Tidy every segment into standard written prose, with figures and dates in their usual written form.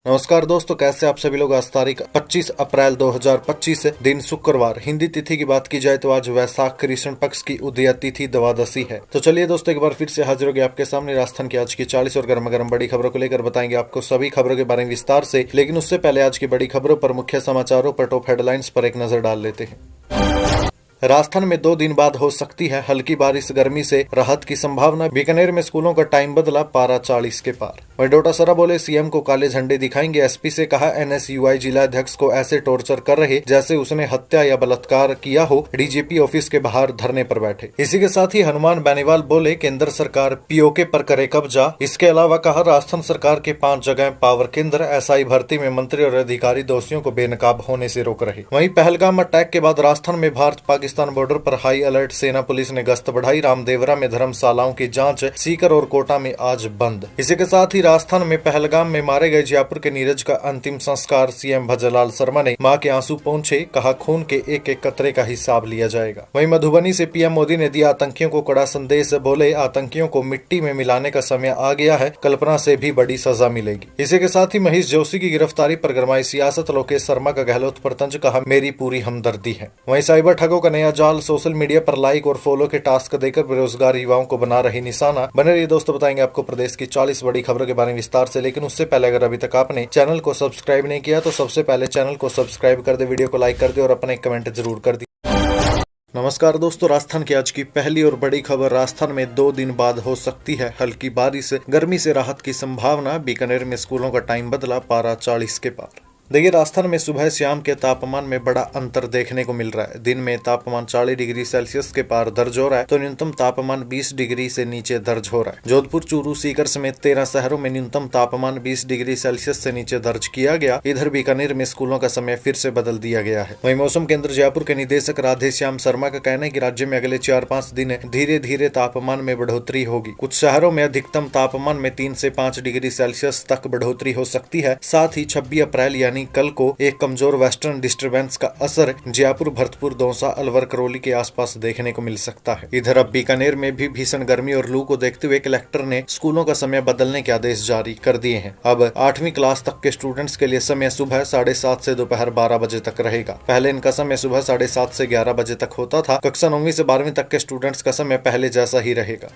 नमस्कार दोस्तों, कैसे आप सभी लोग। आज तारीख 25 अप्रैल 2025 दिन शुक्रवार। हिंदी तिथि की बात की जाए तो आज वैशाख कृष्ण पक्ष की उदय तिथि द्वादशी है। तो चलिए दोस्तों, एक बार फिर से हाजिर हो गए आपके सामने राजस्थान की आज की 40 और गर्मा गर्म बड़ी खबरों को लेकर बताएंगे आपको सभी खबरों के बारे में विस्तार से। लेकिन उससे पहले आज की बड़ी खबरों पर, मुख्य समाचारों पर, टॉप हेडलाइंस पर एक नजर डाल लेते हैं। राजस्थान में 2 दिन बाद हो सकती है हल्की बारिश, गर्मी से राहत की संभावना। बीकानेर में स्कूलों का टाइम बदला, पारा 40 के पार। वहीं डोटासरा बोले सीएम को काले झंडे दिखाएंगे। एसपी से कहा एनएसयूआई जिलाध्यक्ष को ऐसे टॉर्चर कर रहे जैसे उसने हत्या या बलात्कार किया हो। डीजीपी ऑफिस के बाहर धरने पर बैठे। इसी के साथ ही हनुमान बेनीवाल बोले केंद्र सरकार पीओके पर करे कब्जा। इसके अलावा कहा राजस्थान सरकार के 5 जगह पावर केंद्र। एसआई भर्ती में मंत्री और अधिकारी दोषियों को बेनकाब होने से रोक रहे। वहीं पहलगाम अटैक के बाद राजस्थान में भारत पाकिस्तान बॉर्डर पर हाई अलर्ट। सेना पुलिस ने गश्त बढ़ाई। रामदेवरा में धर्मशालाओं की जांच। सीकर और कोटा में आज बंद। इसी के साथ ही राजस्थान में पहलगाम में मारे गए जयपुर के नीरज का अंतिम संस्कार। सीएम भजनलाल शर्मा ने मां के आंसू पहुंचे। कहा खून के एक एक कतरे का हिसाब लिया जाएगा। वहीं मधुबनी से पीएम मोदी ने दिया आतंकियों को कड़ा संदेश। बोले आतंकियों को मिट्टी में मिलाने का समय आ गया है। कल्पना से भी बड़ी सजा मिलेगी। इसी के साथ ही महेश जोशी की गिरफ्तारी पर गरमाई सियासत। लोकेश शर्मा का गहलोत पर तंज। कहा मेरी पूरी हमदर्दी है। वहीं साइबर ठगों का नया जाल। सोशल मीडिया पर लाइक और फॉलो के टास्क देकर बेरोजगार युवाओं को बना रही निशाना। बने रहिए दोस्तों, बताएंगे आपको प्रदेश की 40 बड़ी खबरों के बारे में विस्तार से। लेकिन उससे पहले अगर अभी तक आपने चैनल को सब्सक्राइब नहीं किया तो सबसे पहले चैनल को सब्सक्राइब कर दे, वीडियो को लाइक कर दे और अपने कमेंट जरूर कर दे। नमस्कार दोस्तों, राजस्थान की आज की पहली और बड़ी खबर। राजस्थान में 2 दिन बाद हो सकती है हल्की बारिश, गर्मी से राहत की संभावना। बीकानेर में स्कूलों का टाइम बदला, पारा 40 के पार। देखिए, राजस्थान में सुबह शाम के तापमान में बड़ा अंतर देखने को मिल रहा है। दिन में तापमान 40 डिग्री सेल्सियस के पार दर्ज हो रहा है तो न्यूनतम तापमान 20 डिग्री से नीचे दर्ज हो रहा है। जोधपुर, चूरू, सीकर समेत 13 शहरों में न्यूनतम तापमान 20 डिग्री सेल्सियस से नीचे दर्ज किया गया। इधर बीकानेर में स्कूलों का समय फिर से बदल दिया गया है। वहीं मौसम केंद्र जयपुर के निदेशक राधेश्याम शर्मा का कहना है कि राज्य में अगले 4-5 दिन धीरे धीरे तापमान में बढ़ोतरी होगी। कुछ शहरों में अधिकतम तापमान में 3 से 5 डिग्री सेल्सियस तक बढ़ोतरी हो सकती है। साथ ही 26 अप्रैल यानी कल को एक कमजोर वेस्टर्न डिस्टर्बेंस का असर जयपुर, भरतपुर, दौसा, अलवर, करौली के आसपास देखने को मिल सकता है। इधर अब बीकानेर में भी भीषण गर्मी और लू को देखते हुए कलेक्टर ने स्कूलों का समय बदलने के आदेश जारी कर दिए हैं। अब 8वीं क्लास तक के स्टूडेंट्स के लिए समय सुबह 7:30 से दोपहर 12 बजे तक रहेगा। पहले इनका समय सुबह 7:30 से 11 बजे तक होता था। कक्षा 9वीं से 12वीं तक के स्टूडेंट्स का समय पहले जैसा ही रहेगा।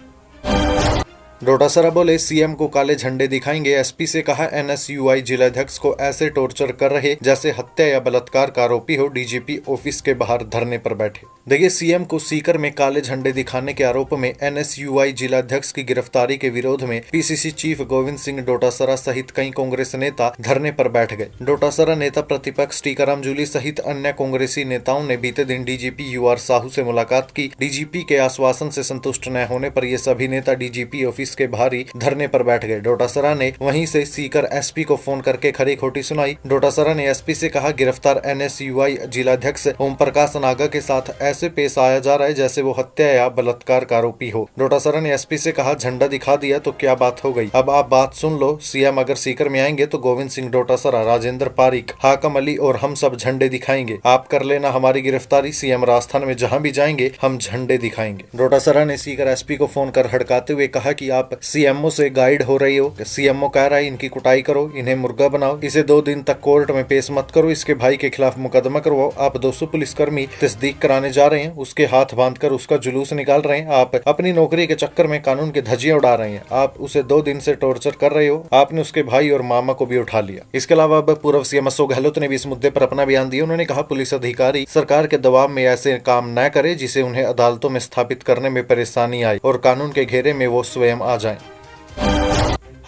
डोटासरा बोले सीएम को काले झंडे दिखाएंगे। एसपी से कहा एनएसयूआई जिलाध्यक्ष को ऐसे टॉर्चर कर रहे जैसे हत्या या बलात्कार का आरोपी हो। डीजीपी ऑफिस के बाहर धरने पर बैठे। देखिए, सीएम को सीकर में काले झंडे दिखाने के आरोप में एनएसयूआई जिलाध्यक्ष की गिरफ्तारी के विरोध में पीसीसी चीफ गोविंद सिंह डोटासरा सहित कई कांग्रेस नेता धरने पर बैठ गए। डोटासरा नेता प्रतिपक्ष टीकाराम जूली सहित अन्य कांग्रेसी नेताओं ने बीते दिन डीजीपी यूआर साहू से मुलाकात की। डीजीपी के आश्वासन से संतुष्ट न होने पर ये सभी नेता डीजीपी ऑफिस के बाहरी धरने पर बैठ गए। डोटासरा ने वहीं से सीकर एसपी को फोन करके खरी खोटी सुनाई। डोटासरा ने एसपी से कहा गिरफ्तार एनएसयूआई जिलाध्यक्ष ओम प्रकाश नागा के साथ ऐसे पेश आया जा रहा है जैसे वो हत्या या बलात्कार का आरोपी हो। डोटासरा ने एसपी से कहा झंडा दिखा दिया तो क्या बात हो गई, अब आप बात सुन लो। सीएम अगर सीकर में आएंगे तो गोविंद सिंह डोटासरा, राजेंद्र पारिक, हाकम अली और हम सब झंडे दिखाएंगे। आप कर लेना हमारी गिरफ्तारी। सीएम राजस्थान में जहां भी जाएंगे हम झंडे दिखाएंगे। डोटासरा ने सीकर एसपी को फोन कर हड़काते हुए कहा कि आप सीएमओ से गाइड हो रही हो। सीएमओ कह रहा है इनकी कुटाई करो, इन्हें मुर्गा बनाओ, इसे 2 दिन तक कोर्ट में पेश मत करो, इसके भाई के खिलाफ मुकदमा करवाओ। आप 200 पुलिसकर्मी तस्दीक कराने जा रहे हैं, उसके हाथ बांधकर उसका जुलूस निकाल रहे हैं। आप अपनी नौकरी के चक्कर में कानून की धज्जियां उड़ा रहे हैं। आप उसे 2 दिन से टॉर्चर कर रहे हो। आपने उसके भाई और मामा को भी उठा लिया। इसके अलावा अब पूर्व सीएम अशोक गहलोत ने भी इस मुद्दे पर अपना बयान दिया। उन्होंने कहा पुलिस अधिकारी सरकार के दबाव में ऐसे काम न करे जिसे उन्हें अदालतों में स्थापित करने में परेशानी आए और कानून के घेरे में वो स्वयं आ जाएं।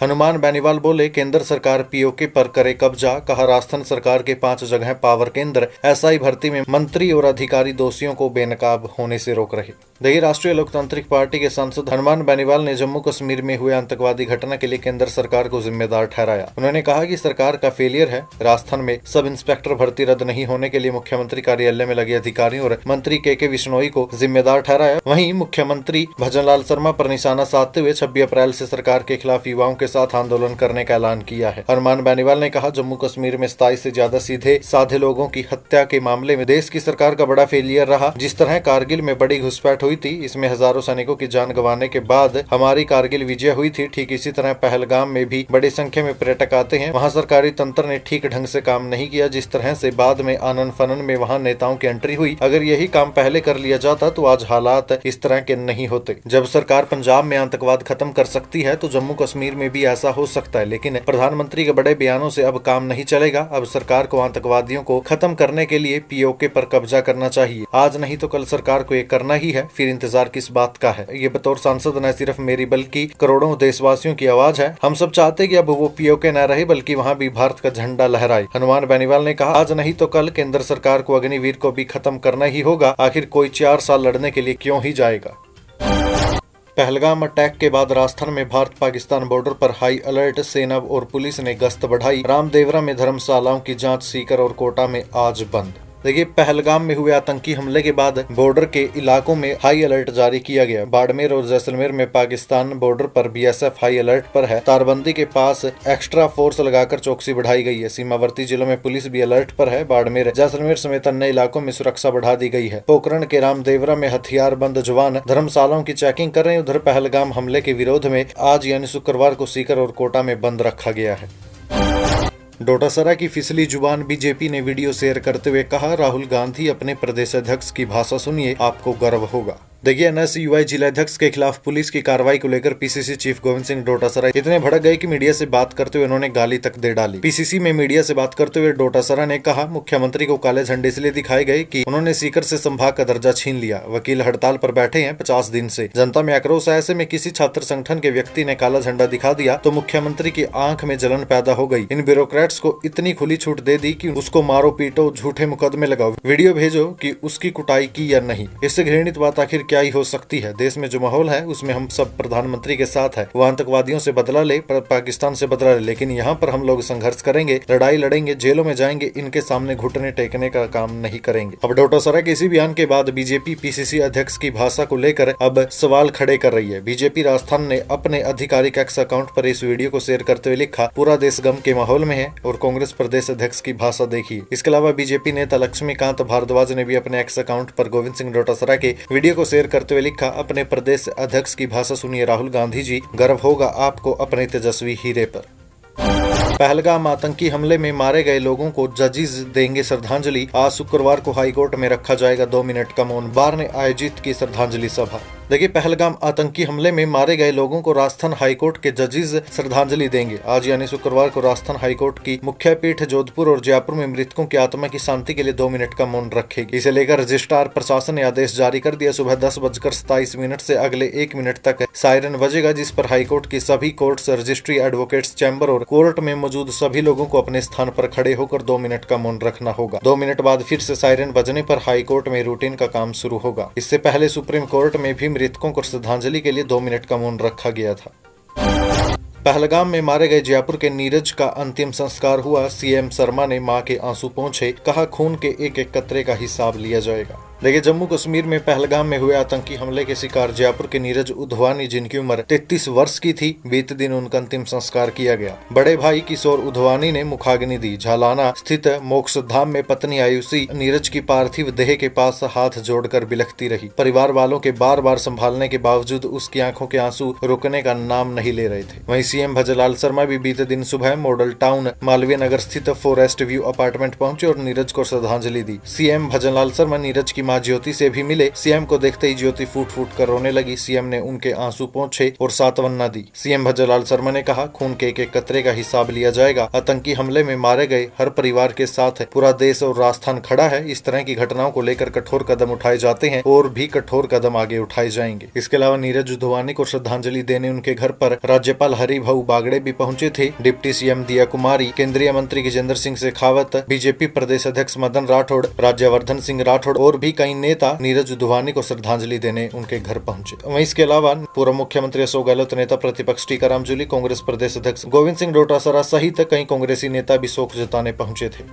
हनुमान बेनीवाल बोले केंद्र सरकार पीओके पर करे कब्जा। कहा राजस्थान सरकार के 5 जगह पावर केंद्र। एसआई भर्ती में मंत्री और अधिकारी दोषियों को बेनकाब होने से रोक रहे। देखिए, राष्ट्रीय लोकतांत्रिक पार्टी के सांसद हनुमान बेनीवाल ने जम्मू कश्मीर में हुए आतंकवादी घटना के लिए केंद्र सरकार को जिम्मेदार ठहराया। उन्होंने कहा कि सरकार का फेलियर है। राजस्थान में सब इंस्पेक्टर भर्ती रद्द नहीं होने के लिए मुख्यमंत्री कार्यालय में लगे अधिकारियों और मंत्री के विश्नोई को जिम्मेदार ठहराया। वहीं मुख्यमंत्री भजनलाल शर्मा पर निशाना साधते हुए 26 अप्रैल से सरकार के खिलाफ युवाओं के साथ आंदोलन करने का ऐलान किया है। हनुमान बेनीवाल ने कहा जम्मू कश्मीर में 27 से ज्यादा सीधे साधे लोगों की हत्या के मामले में देश की सरकार का बड़ा फेलियर रहा। जिस तरह कारगिल में बड़ी घुसपैठ हुई थी। इसमें हजारों सैनिकों की जान गंवाने के बाद हमारी कारगिल विजय हुई थी। ठीक इसी तरह पहलगाम में भी बड़ी संख्या में पर्यटक आते हैं। वहाँ सरकारी तंत्र ने ठीक ढंग से काम नहीं किया। जिस तरह से बाद में आनन फनन में वहाँ नेताओं की एंट्री हुई, अगर यही काम पहले कर लिया जाता तो आज हालात इस तरह के नहीं होते। जब सरकार पंजाब में आतंकवाद खत्म कर सकती है तो जम्मू कश्मीर में भी ऐसा हो सकता है, लेकिन प्रधानमंत्री के बड़े बयानों से अब काम नहीं चलेगा। अब सरकार को आतंकवादियों को खत्म करने के लिए पीओके पर कब्जा करना चाहिए। आज नहीं तो कल सरकार को ये करना ही है, फिर इंतजार किस बात का है। ये बतौर सांसद न सिर्फ मेरी बल्कि करोड़ों देशवासियों की आवाज है। हम सब चाहते हैं कि अब वो पीओके न रहे बल्कि वहाँ भी भारत का झंडा लहराए। हनुमान बेनीवाल ने कहा, आज नहीं तो कल केंद्र सरकार को अग्निवीर को भी खत्म करना ही होगा। आखिर कोई 4 साल लड़ने के लिए क्यों ही जाएगा। पहलगाम अटैक के बाद राजस्थान में भारत पाकिस्तान बॉर्डर पर हाई अलर्ट। सेना और पुलिस ने गश्त बढ़ाई। रामदेवरा में धर्मशालाओं की जांच सीकर और कोटा में आज बंद। देखिए, पहलगाम में हुए आतंकी हमले के बाद बॉर्डर के इलाकों में हाई अलर्ट जारी किया गया। बाड़मेर और जैसलमेर में पाकिस्तान बॉर्डर पर बीएसएफ हाई अलर्ट पर है। तारबंदी के पास एक्स्ट्रा फोर्स लगाकर चौकसी बढ़ाई गई है। सीमावर्ती जिलों में पुलिस भी अलर्ट पर है। बाड़मेर, जैसलमेर समेत अन्य इलाकों में सुरक्षा बढ़ा दी गई है। पोखरण के रामदेवरा में हथियारबंद जवान धर्मशालाओं की चेकिंग कर रहे हैं। उधर पहलगाम हमले के विरोध में आज यानी शुक्रवार को सीकर और कोटा में बंद रखा गया है। डोटासरा की फिसली जुबान। बीजेपी ने वीडियो शेयर करते हुए कहा, राहुल गांधी अपने प्रदेश अध्यक्ष की भाषा सुनिए, आपको गर्व होगा। देखिए, एनएसयूआई जिलाध्यक्ष के खिलाफ पुलिस की कार्रवाई को लेकर पीसीसी चीफ गोविंद सिंह डोटासरा इतने भड़क गए कि मीडिया से बात करते हुए उन्होंने गाली तक दे डाली। पीसीसी में मीडिया से बात करते हुए डोटासरा ने कहा, मुख्यमंत्री को काले झंडे इसलिए दिखाए गए कि उन्होंने सीकर से संभाग का दर्जा छीन लिया। वकील हड़ताल पर बैठे हैं 50 दिन से। जनता में आक्रोश है। ऐसे में किसी छात्र संगठन के व्यक्ति ने काला झंडा दिखा दिया तो मुख्यमंत्री की आंख में जलन पैदा हो गई। इन ब्यूरोक्रेट्स को इतनी खुली छूट दे दी कि उसको मारो पीटो, झूठे मुकदमे लगाओ, वीडियो भेजो कि उसकी कुटाई की या नहीं। इससे घृणित बात आखिर क्या ही हो सकती है। देश में जो माहौल है उसमें हम सब प्रधानमंत्री के साथ है। वो आतंकवादियों से बदला ले, पाकिस्तान से बदला ले, लेकिन यहाँ पर हम लोग संघर्ष करेंगे, लड़ाई लड़ेंगे, जेलों में जाएंगे, इनके सामने घुटने टेकने का काम नहीं करेंगे। अब डोटासरा के इसी बयान के बाद बीजेपी पीसीसी अध्यक्ष की भाषा को लेकर अब सवाल खड़े कर रही है। बीजेपी राजस्थान ने अपने आधिकारिक एक्स अकाउंट पर इस वीडियो को शेयर करते हुए लिखा, पूरा देश गम के माहौल में है और कांग्रेस प्रदेश अध्यक्ष की भाषा देखिए। इसके अलावा बीजेपी नेता लक्ष्मीकांत भारद्वाज ने भी अपने एक्स अकाउंट पर गोविंद सिंह डोटासरा के वीडियो को शेयर करते हुए लिखा, अपने प्रदेश अध्यक्ष की भाषा सुनिए राहुल गांधी जी, गर्व होगा आपको अपने तेजस्वी हीरे पर। पहलगाम आतंकी हमले में मारे गए लोगों को जजेस देंगे श्रद्धांजलि। आज शुक्रवार को हाईकोर्ट में रखा जाएगा 2 मिनट का मौन। बार ने आयोजित की श्रद्धांजलि सभा। देखिए, पहलगाम आतंकी हमले में मारे गए लोगों को राजस्थान हाईकोर्ट के जजेस श्रद्धांजलि देंगे। आज यानी शुक्रवार को राजस्थान हाईकोर्ट की मुख्य पीठ जोधपुर और जयपुर में मृतकों की आत्मा की शांति के लिए 2 मिनट का मौन रखेगी। इसे लेकर रजिस्ट्रार प्रशासन ने आदेश जारी कर दिया। सुबह 10:27 से अगले 1 मिनट तक सायरन बजेगा, जिस पर हाईकोर्ट की सभी कोर्ट्स, रजिस्ट्री, एडवोकेट्स चैम्बर और कोर्ट में मौजूद सभी लोगों को अपने स्थान पर खड़े होकर 2 मिनट का मौन रखना होगा। 2 मिनट बाद फिर से सायरन बजने पर हाईकोर्ट में रूटीन का काम शुरू होगा। इससे पहले सुप्रीम कोर्ट में भी मृतकों को श्रद्धांजलि के लिए 2 मिनट का मौन रखा गया था। पहलगाम में मारे गए जयपुर के नीरज का अंतिम संस्कार हुआ। सीएम शर्मा ने मां के आंसू पोंछे, कहा खून के एक एक कतरे का हिसाब लिया जाएगा। देखिए, जम्मू कश्मीर में पहलगाम में हुए आतंकी हमले के शिकार जयपुर के नीरज उधवानी, जिनकी उम्र 33 वर्ष की थी, बीते दिन उनका अंतिम संस्कार किया गया। बड़े भाई किशोर उधवानी ने मुखाग्नि दी। झालाना स्थित मोक्ष धाम में पत्नी आयुषी नीरज की पार्थिव देह के पास हाथ जोड़कर बिलखती रही। परिवार वालों के बार बार संभालने के बावजूद उसकी आंखों के आंसू रुकने का नाम नहीं ले रहे थे। वहीं सीएम भजनलाल शर्मा भी बीते दिन सुबह मॉडल टाउन मालवीय नगर स्थित फॉरेस्ट व्यू अपार्टमेंट पहुंचे और नीरज को श्रद्धांजलि दी। सीएम भजनलाल शर्मा नीरज की मां ज्योति से भी मिले। सीएम को देखते ही ज्योति फूट फूट कर रोने लगी। सीएम ने उनके आंसू पोंछे और सांत्वना दी। सीएम भजनलाल शर्मा ने कहा, खून के एक एक कतरे का हिसाब लिया जाएगा। आतंकी हमले में मारे गए हर परिवार के साथ पूरा देश और राजस्थान खड़ा है। इस तरह की घटनाओं को लेकर कठोर कदम उठाए जाते हैं और भी कठोर कदम आगे उठाए जाएंगे। इसके अलावा नीरज उधवानी को श्रद्धांजलि देने उनके घर पर राज्यपाल हरिभाऊ बागड़े भी पहुंचे थे। डिप्टी सीएम दिया कुमारी, केंद्रीय मंत्री गजेंद्र सिंह शेखावत, बीजेपी प्रदेश अध्यक्ष मदन राठौड़, राज्यवर्धन सिंह राठौड़ और भी कई नेता नीरज उधवानी को श्रद्धांजलि देने उनके घर पहुंचे। वहीं इसके अलावा पूर्व मुख्यमंत्री अशोक गहलोत, नेता प्रतिपक्ष टीकाराम जूली, कांग्रेस प्रदेश अध्यक्ष गोविंद सिंह डोटासरा सहित कई कांग्रेसी नेता भी शोक जताने पहुंचे थे।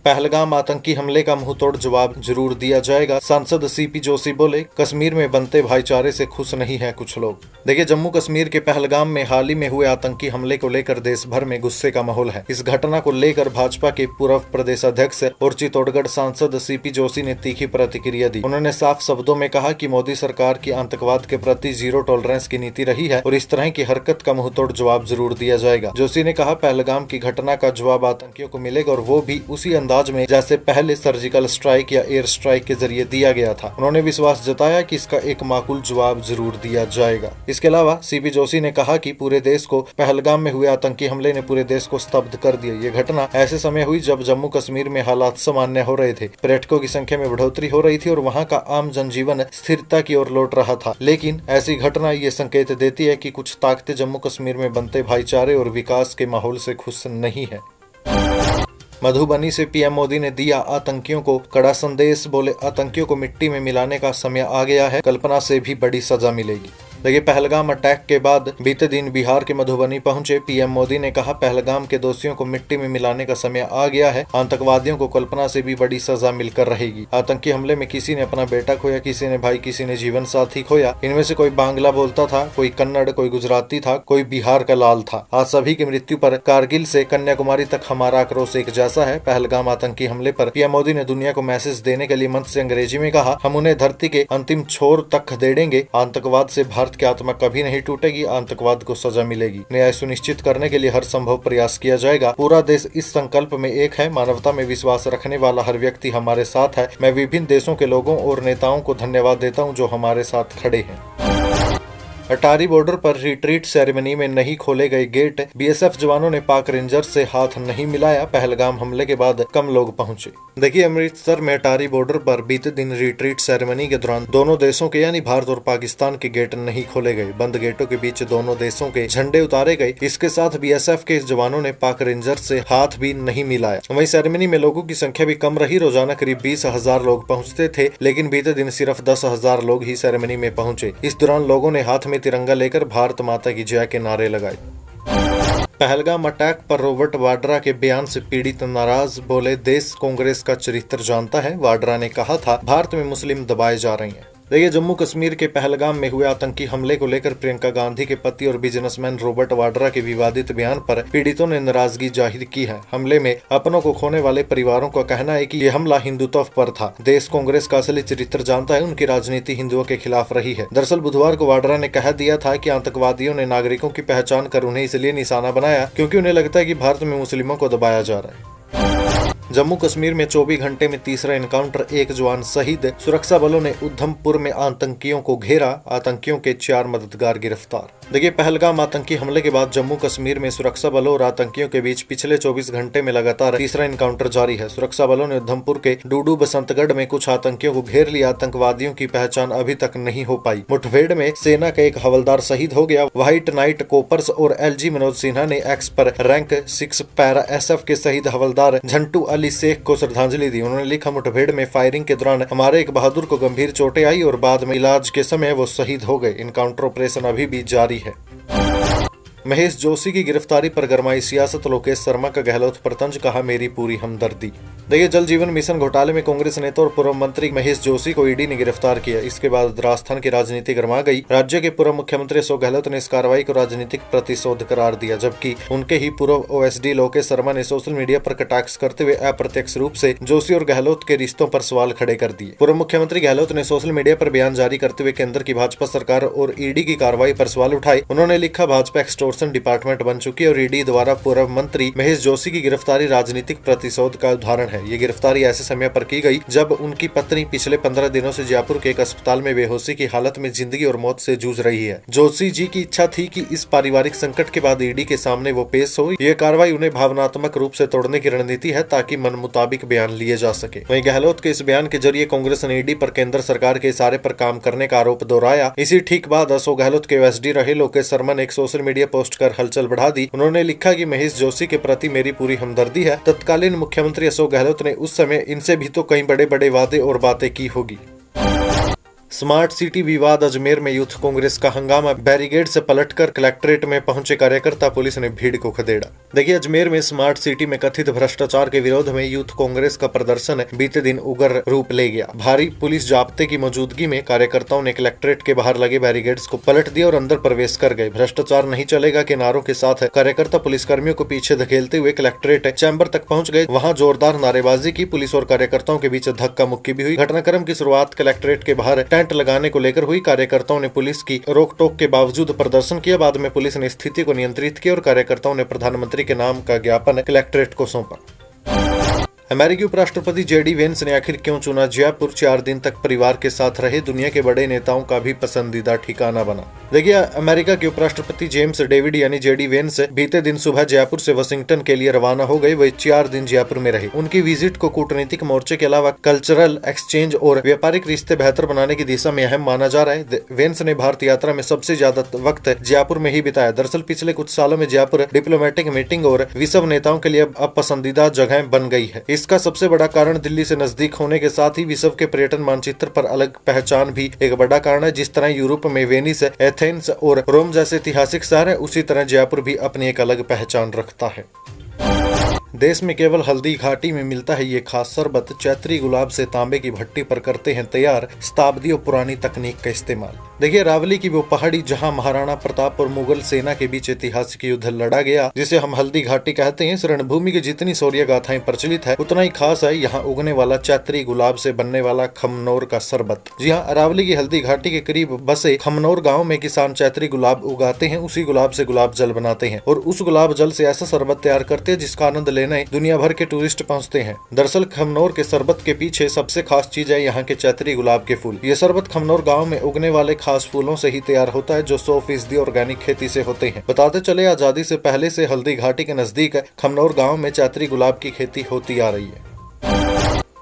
पहलगाम आतंकी हमले का मुंहतोड़ जवाब जरूर दिया जाएगा। सांसद सीपी जोशी बोले, कश्मीर में बनते भाईचारे से खुश नहीं है कुछ लोग। देखिए, जम्मू कश्मीर के पहलगाम में हाल ही में हुए आतंकी हमले को लेकर देश भर में गुस्से का माहौल है। इस घटना को लेकर भाजपा के पूर्व प्रदेश अध्यक्ष और चित्तौड़गढ़ सांसद सीपी जोशी ने तीखी प्रतिक्रिया दी। उन्होंने साफ शब्दों में कहा कि मोदी सरकार की आतंकवाद के प्रति जीरो टॉलरेंस की नीति रही है और इस तरह की हरकत का मुंहतोड़ जवाब जरूर दिया जाएगा। जोशी ने कहा, पहलगाम की घटना का जवाब आतंकियों को मिलेगा और वो भी उसी अंदाज में जैसे पहले सर्जिकल स्ट्राइक या एयर स्ट्राइक के जरिए दिया गया था। उन्होंने विश्वास जताया कि इसका एक माकूल जवाब जरूर दिया जाएगा। इसके अलावा सीपी जोशी ने कहा कि पूरे देश को पहलगाम में हुए आतंकी हमले ने पूरे देश को स्तब्ध कर दिया। ये घटना ऐसे समय हुई जब जम्मू कश्मीर में हालात सामान्य हो रहे थे, पर्यटकों की संख्या में बढ़ोतरी हो रही थी और वहाँ का आम जनजीवन स्थिरता की ओर लौट रहा था। लेकिन ऐसी घटना ये संकेत देती है कि कुछ ताकतें जम्मू कश्मीर में बनते भाईचारे और विकास के माहौल से खुश नहीं है। मधुबनी से पीएम मोदी ने दिया आतंकियों को कड़ा संदेश, बोले आतंकियों को मिट्टी में मिलाने का समय आ गया है, कल्पना से भी बड़ी सजा मिलेगी। देखिए, पहलगाम अटैक के बाद बीते दिन बिहार के मधुबनी पहुंचे पीएम मोदी ने कहा, पहलगाम के दोषियों को मिट्टी में मिलाने का समय आ गया है, आतंकवादियों को कल्पना से भी बड़ी सजा मिलकर रहेगी। आतंकी हमले में किसी ने अपना बेटा खोया, किसी ने भाई, किसी ने जीवन साथी खोया। इनमें से कोई बांग्ला बोलता था, कोई कन्नड़, कोई गुजराती था, कोई बिहार का लाल था। आज सभी की मृत्यु पर कारगिल से कन्याकुमारी तक हमारा आक्रोश एक जैसा है। पहलगाम आतंकी हमले पर पीएम मोदी ने दुनिया को मैसेज देने के लिए मंच से अंग्रेजी में कहा, हम उन्हें धरती के अंतिम छोर तक खदेड़ेंगे। आतंकवाद से भारत की आत्मा कभी नहीं टूटेगी, आतंकवाद को सजा मिलेगी। न्याय सुनिश्चित करने के लिए हर संभव प्रयास किया जाएगा। पूरा देश इस संकल्प में एक है। मानवता में विश्वास रखने वाला हर व्यक्ति हमारे साथ है। मैं विभिन्न देशों के लोगों और नेताओं को धन्यवाद देता हूं जो हमारे साथ खड़े हैं। अटारी बॉर्डर पर रिट्रीट सेरेमनी में नहीं खोले गए गेट, बीएसएफ जवानों ने पाक रेंजर्स से हाथ नहीं मिलाया। पहलगाम हमले के बाद कम लोग पहुंचे। देखिए, अमृतसर में अटारी बॉर्डर पर बीते दिन रिट्रीट सेरेमनी के दौरान दोनों देशों के यानी भारत और पाकिस्तान के गेट नहीं खोले गए। बंद गेटों के बीच दोनों देशों के झंडे उतारे गए। इसके साथ बीएसएफ के जवानों ने पाक रेंजर्स से हाथ भी नहीं मिलाया। वहीं सेरेमनी में लोगों की संख्या भी कम रही। रोजाना करीब 20,000 लोग पहुँचते थे, लेकिन बीते दिन सिर्फ 10,000 लोग ही सेरेमनी में पहुंचे। इस दौरान लोगों ने हाथ में तिरंगा लेकर भारत माता की जय के नारे लगाए। पहलगाम अटैक पर रॉबर्ट वाड्रा के बयान से पीड़ित नाराज, बोले देश कांग्रेस का चरित्र जानता है। वाड्रा ने कहा था, भारत में मुस्लिम दबाए जा रहे हैं। देखिए, जम्मू कश्मीर के पहलगाम में हुए आतंकी हमले को लेकर प्रियंका गांधी के पति और बिजनेसमैन रॉबर्ट वाड्रा के विवादित बयान पर पीड़ितों ने नाराजगी जाहिर की है। हमले में अपनों को खोने वाले परिवारों का कहना है कि यह हमला हिंदुत्व पर था। देश कांग्रेस का असली चरित्र जानता है, उनकी राजनीति हिंदुओं के खिलाफ रही है। दरअसल बुधवार को वाड्रा ने कह दिया था कि आतंकवादियों ने नागरिकों की पहचान कर उन्हें इसलिए निशाना बनाया क्योंकि उन्हें लगता है कि भारत में मुस्लिमों को दबाया जा रहा है। जम्मू कश्मीर में 24 घंटे में तीसरा एनकाउंटर, एक जवान शहीद। सुरक्षा बलों ने उधमपुर में आतंकियों को घेरा, आतंकियों के 4 मददगार गिरफ्तार। देखिए, पहलगाम आतंकी हमले के बाद जम्मू कश्मीर में सुरक्षा बलों और आतंकियों के बीच पिछले 24 घंटे में लगातार तीसरा एनकाउंटर जारी है। सुरक्षा बलों ने उधमपुर के डूडू बसंतगढ़ में कुछ आतंकियों को घेर लिया। आतंकवादियों की पहचान अभी तक नहीं हो पाई। मुठभेड़ में सेना का एक हवलदार शहीद हो गया। व्हाइट नाइट कोपर्स और एलजी मनोज सिन्हा ने एक्स पर रैंक 6 पैरा एसएफ के शहीद हवलदार झंटू अली शेख को श्रद्धांजलि दी। उन्होंने लिखा, मुठभेड़ में फायरिंग के दौरान हमारे एक बहादुर को गंभीर चोटें आई और बाद में इलाज के समय वो शहीद हो गए। एनकाउंटर ऑपरेशन अभी भी जारी है। महेश जोशी की गिरफ्तारी पर गरमाई सियासत, लोकेश शर्मा का गहलोत पर तंज, कहा मेरी पूरी हमदर्दी। देखिए, जल जीवन मिशन घोटाले में कांग्रेस नेता और पूर्व मंत्री महेश जोशी को ईडी ने गिरफ्तार किया। इसके बाद राजस्थान की राजनीति गर्मा गई। राज्य के पूर्व मुख्यमंत्री अशोक गहलोत ने इस कार्रवाई को राजनीतिक प्रतिशोध करार दिया, जबकि उनके ही पूर्व ओएसडी लोकेश शर्मा ने सोशल मीडिया पर कटाक्ष करते हुए अप्रत्यक्ष रूप से जोशी और गहलोत के रिश्तों पर सवाल खड़े कर दिए। पूर्व मुख्यमंत्री गहलोत ने सोशल मीडिया पर बयान जारी करते हुए केंद्र की भाजपा सरकार और ईडी की कार्रवाई पर सवाल उठाए। उन्होंने लिखा, भाजपा एक्सटोर्शन डिपार्टमेंट बन चुकी है और ईडी द्वारा पूर्व मंत्री महेश जोशी की गिरफ्तारी राजनीतिक प्रतिशोध का उदाहरण है। ये गिरफ्तारी ऐसे समय पर की गई जब उनकी पत्नी पिछले 15 दिनों से जयपुर के एक अस्पताल में बेहोशी की हालत में जिंदगी और मौत से जूझ रही है। जोशी जी की इच्छा थी कि इस पारिवारिक संकट के बाद ईडी के सामने वो पेश हो। ये कार्रवाई उन्हें भावनात्मक रूप से तोड़ने की रणनीति है ताकि मन मुताबिक बयान लिए जा सके। वहीं गहलोत के इस बयान के जरिए कांग्रेस ने ईडी पर केंद्र सरकार के इशारे पर काम करने का आरोप दोहराया। इसी ठीक बाद अशोक गहलोत के ओएसडी रहे लोकेश शर्मा ने एक सोशल मीडिया पोस्ट कर हलचल बढ़ा दी। उन्होंने लिखा कि महेश जोशी के प्रति मेरी पूरी हमदर्दी है। तत्कालीन मुख्यमंत्री अशोक गहलोत ने उस समय इनसे भी तो कई बड़े बड़े वादे और बातें की होगी। स्मार्ट सिटी विवाद, अजमेर में यूथ कांग्रेस का हंगामा, बैरिकेड से पलटकर कलेक्ट्रेट में पहुंचे कार्यकर्ता, पुलिस ने भीड़ को खदेड़ा। देखिए, अजमेर में स्मार्ट सिटी में कथित भ्रष्टाचार के विरोध में यूथ कांग्रेस का प्रदर्शन बीते दिन उग्र रूप ले गया। भारी पुलिस जाब्ते की मौजूदगी में कार्यकर्ताओं ने कलेक्ट्रेट के बाहर लगे बैरिकेड्स को पलट दिया और अंदर प्रवेश कर गए। भ्रष्टाचार नहीं चलेगा के नारों के साथ कार्यकर्ता पुलिसकर्मियों को पीछे धकेलते हुए कलेक्ट्रेट चैम्बर तक पहुंच गए। वहां जोरदार नारेबाजी की, पुलिस और कार्यकर्ताओं के बीच धक्का मुक्की भी हुई। घटनाक्रम की शुरुआत कलेक्ट्रेट के बाहर टेंट लगाने को लेकर हुई। कार्यकर्ताओं ने पुलिस की रोक टोक के बावजूद प्रदर्शन किया। बाद में पुलिस ने स्थिति को नियंत्रित किया और कार्यकर्ताओं ने प्रधानमंत्री के नाम का ज्ञापन कलेक्ट्रेट को सौंपा। अमेरिकी उपराष्ट्रपति जेडी वेंस ने आखिर क्यों चुना जयपुर? 4 दिन तक परिवार के साथ रहे, दुनिया के बड़े नेताओं का भी पसंदीदा ठिकाना बना। देखिए, अमेरिका के उपराष्ट्रपति जेम्स डेविड यानी जेडी वेंस बीते दिन सुबह जयपुर से वाशिंगटन के लिए रवाना हो गए। वे 4 दिन जयपुर में रहे। उनकी विजिट को कूटनीतिक मोर्चे के अलावा कल्चरल एक्सचेंज और व्यापारिक रिश्ते बेहतर बनाने की दिशा में अहम माना जा रहा है। वेंस ने भारत यात्रा में सबसे ज्यादा वक्त जयपुर में ही बिताया। दरअसल पिछले कुछ सालों में जयपुर डिप्लोमेटिक मीटिंग और विश्व नेताओं के लिए अब पसंदीदा जगह बन गई है। इसका सबसे बड़ा कारण दिल्ली से नजदीक होने के साथ ही विश्व के पर्यटन मानचित्र पर अलग पहचान भी एक बड़ा कारण है। जिस तरह यूरोप में वेनिस, एथेंस और रोम जैसे ऐतिहासिक शहर है, उसी तरह जयपुर भी अपनी एक अलग पहचान रखता है। देश में केवल हल्दी घाटी में मिलता है ये खास शरबत। चैत्री गुलाब से तांबे की भट्टी पर करते हैं तैयार शताब्दियों पुरानी तकनीक का इस्तेमाल। देखिए, रावली की वो पहाड़ी जहां महाराणा प्रताप और मुगल सेना के बीच ऐतिहासिक युद्ध लड़ा गया, जिसे हम हल्दी घाटी कहते हैं। इस रणभूमि की जितनी शौर्य गाथाएं प्रचलित है, उतना ही खास है यहाँ उगने वाला चैत्री गुलाब से बनने वाला खमनोर का शरबत। जी हाँ, अरावली की हल्दी घाटी के करीब बसे खमनोर गाँव में किसान चैत्री गुलाब उगाते हैं। उसी गुलाब से गुलाब जल बनाते हैं और उस गुलाब जल से ऐसा शरबत तैयार करते हैं जिसका आनंद लेने दुनिया भर के टूरिस्ट पहुंचते हैं। दरअसल खमनोर के शरबत के पीछे सबसे खास चीज है यहाँ के चैत्री गुलाब के फूल। ये शरबत खमनोर गांव में उगने वाले खास फूलों से ही तैयार होता है, जो 100% ऑर्गेनिक खेती से होते हैं। बताते चले, आजादी से पहले से हल्दी घाटी के नजदीक खमनोर गाँव में चैत्री गुलाब की खेती होती आ रही है।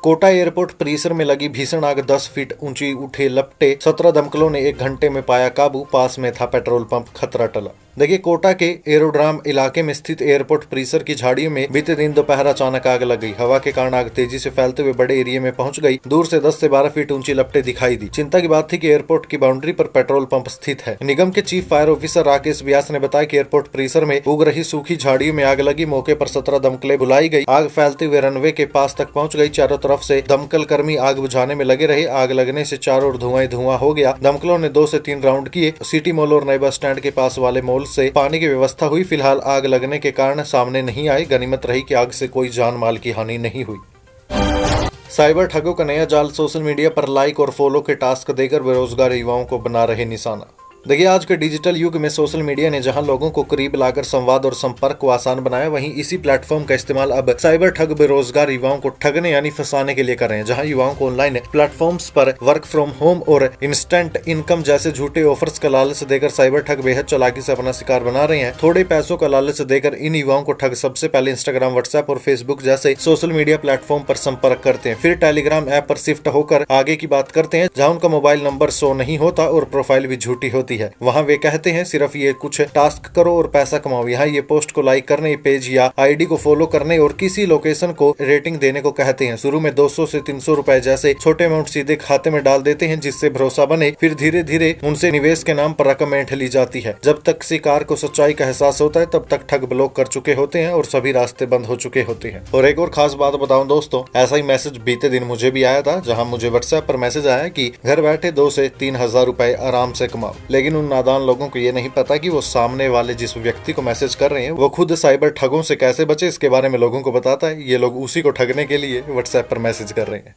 कोटा एयरपोर्ट परिसर में लगी भीषण आग, 10 फीट ऊंची उठे लपटे, 17 दमकलों ने 1 घंटे में पाया काबू। पास में था पेट्रोल पंप, खतरा टला। देखिए, कोटा के एरोड्राम इलाके में स्थित एयरपोर्ट परिसर की झाड़ियों में बीते दिन दोपहर अचानक आग लग गई। हवा के कारण आग तेजी से फैलते हुए बड़े एरिया में पहुंच गई। दूर से 10 से 12 फीट ऊंची लपटें दिखाई दी। चिंता की बात थी कि एयरपोर्ट की बाउंड्री पर पेट्रोल पंप स्थित है। निगम के चीफ फायर ऑफिसर राकेश व्यास ने बताया कि एयरपोर्ट परिसर में उग रही सूखी झाड़ियों में आग लगी। मौके पर 17 दमकलें बुलाई गई। आग फैलते हुए रनवे के पास तक पहुंच गई। चारों तरफ से दमकल कर्मी आग बुझाने में लगे रहे। आग लगने से चारों ओर धुआं ही धुआं हो गया। दमकलों ने 2 से 3 राउंड किए। सिटी मॉल और नए बस स्टैंड के पास वाले मॉल से पानी की व्यवस्था हुई। फिलहाल आग लगने के कारण सामने नहीं आई। गनीमत रही कि आग से कोई जान माल की हानि नहीं हुई। साइबर ठगों का नया जाल, सोशल मीडिया पर लाइक और फॉलो के टास्क देकर बेरोजगार युवाओं को बना रहे निशाना। देखिए, आज के डिजिटल युग में सोशल मीडिया ने जहां लोगों को करीब लाकर संवाद और संपर्क को आसान बनाया, वहीं इसी प्लेटफॉर्म का इस्तेमाल अब साइबर ठग बेरोजगार युवाओं को ठगने यानी फंसाने के लिए कर रहे हैं। जहां युवाओं को ऑनलाइन प्लेटफॉर्म्स पर वर्क फ्रॉम होम और इंस्टेंट इनकम जैसे झूठे ऑफर्स का लालच देकर साइबर ठग बेहद चालाकी से अपना शिकार बना रहे हैं। थोड़े पैसों का लालच देकर इन युवाओं को ठग सबसे पहले इंस्टाग्राम, व्हाट्सएप और फेसबुक जैसे सोशल मीडिया प्लेटफॉर्म पर संपर्क करते हैं। फिर टेलीग्राम ऐप पर शिफ्ट होकर आगे की बात करते हैं, जहाँ उनका मोबाइल नंबर शो नहीं होता और प्रोफाइल भी झूठी होती है। वहाँ वे कहते हैं सिर्फ ये कुछ टास्क करो और पैसा कमाओ। यहाँ ये पोस्ट को लाइक करने, पेज या आईडी को फॉलो करने और किसी लोकेशन को रेटिंग देने को कहते हैं। शुरू में 200 से 300 रुपए जैसे छोटे अमाउंट सीधे खाते में डाल देते हैं, जिससे भरोसा बने। फिर धीरे धीरे उनसे निवेश के नाम पर रकम ऐंठ ली जाती है। जब तक शिकार को सच्चाई का एहसास होता है, तब तक ठग ब्लॉक कर चुके होते हैं और सभी रास्ते बंद हो चुके होते हैं। और एक और खास बात बताऊं दोस्तों, ऐसा ही मैसेज बीते दिन मुझे भी आया था, जहाँ मुझे व्हाट्सएप पर मैसेज आया कि घर बैठे 2 से 3 हजार रुपए आराम से कमाओ। लेकिन उन नादान लोगों को ये नहीं पता कि वो सामने वाले जिस व्यक्ति को मैसेज कर रहे हैं वो खुद साइबर ठगों से कैसे बचे, इसके बारे में लोगों को बताता है। ये लोग उसी को ठगने के लिए व्हाट्सएप पर मैसेज कर रहे हैं।